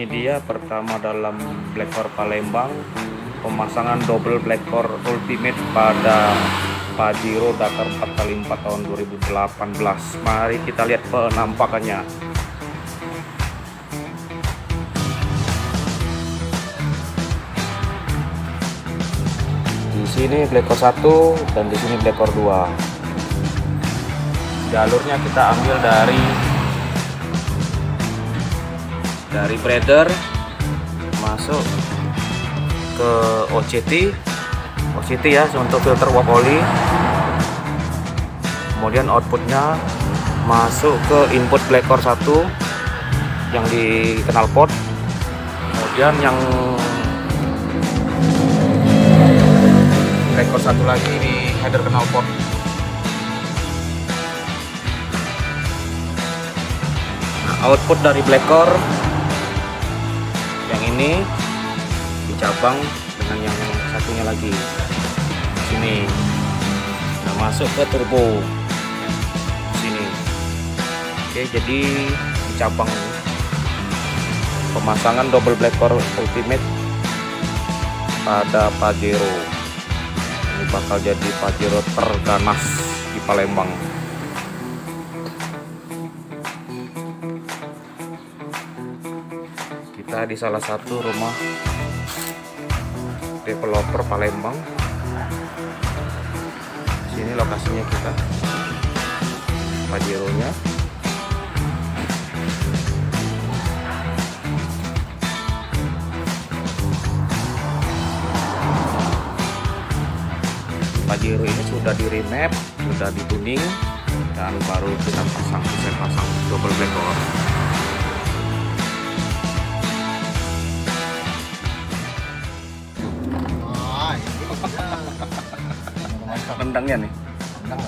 dia pertama dalam Black Core Palembang, pemasangan double Black Core Ultimate pada Pajero Dakar 4x4 tahun 2018. Mari kita lihat penampakannya. Di sini Black Core 1 dan di sini Black Core 2. Jalurnya kita ambil dari breeder masuk ke OCT ya untuk filter uap oli. Kemudian outputnya masuk ke input Black Core 1 yang di knalpot. Kemudian yang Black Core 1 lagi di header knalpot. Nah, output dari Black Core yang ini dicabang dengan yang satunya lagi sini. Nah, masuk ke turbo sini. Oke, jadi dicabang pemasangan double Black Core Ultimate pada Pajero. Ini bakal jadi Pajero terganas di Palembang. Kita di salah satu rumah developer Palembang. Sini lokasinya kita, Pajero-nya. Pajero ini sudah di remap, sudah dituning, dan baru kita pasang double Black Core. Rendangnya nih. Rendang.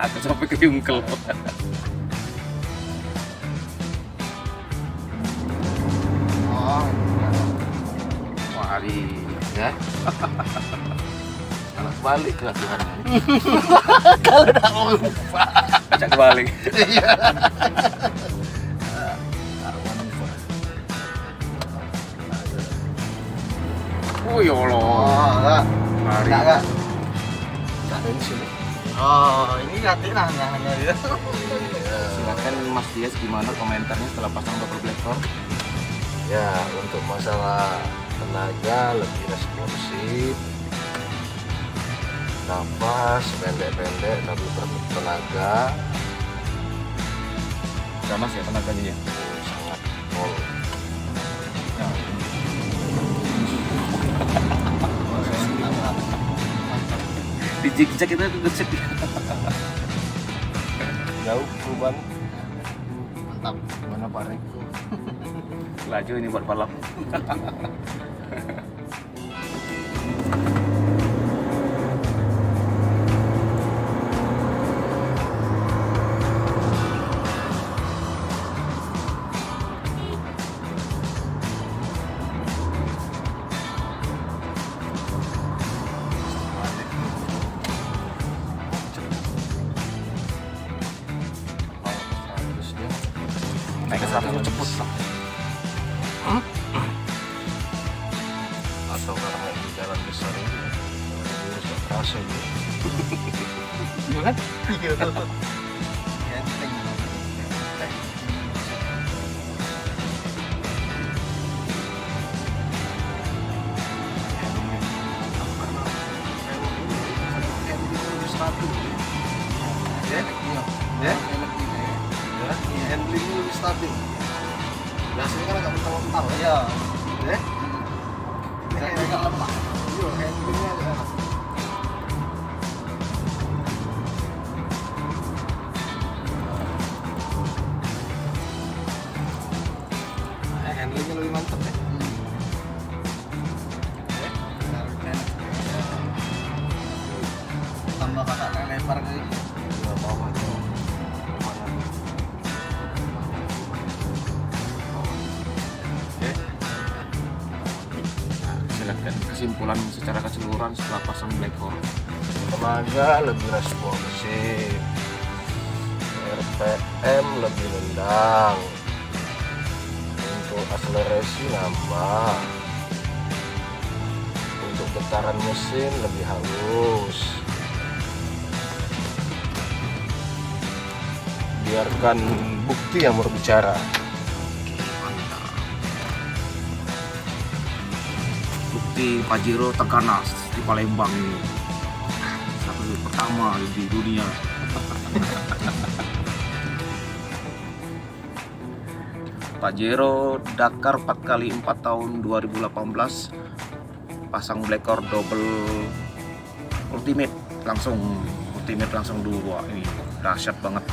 Aku sampai kejungkel. Wali ya. Kalau balik ke Tuhan. Kalau udah mau lupa. Ajak balik. Iya. Oh ya Allah. Mari. Enggak. Ada di sini. Oh, ini gratis hanya ya. Silakan Mas Dias, gimana komentarnya setelah pasang double Black Core? Ya, untuk masalah tenaga lebih responsif, nafas pendek-pendek tapi tenaga. Ganas ya tenaganya ya? Sangat full. Di jejak kita kecek jauh perubahan. Mantap. Mana Pak? Laju ini buat balap. Naik ke 100 cepet lah. Atau karena di jalan besar ini nggak terasa gitu. Iya kan? Iya. Handlingnya lebih stabil. Biasanya kan agak mental-mental ya. Kayak agak lemah. Iya, handlingnya agak enak. Handlingnya lebih mantap ya. Tambah kakak lebar kayak gitu. Nggak mau aja. Kesimpulan secara keseluruhan setelah pasang Black Core. Tenaga lebih responsif, RPM lebih rendah, akselerasi nambah, untuk getaran mesin lebih halus. Biarkan bukti yang berbicara. Bukti Pajero terganas di Palembang ini, satu pertama di dunia. Pajero Dakar 4x4 tahun 2018, pasang Blackcore double ultimate langsung 2 ini dahsyat banget.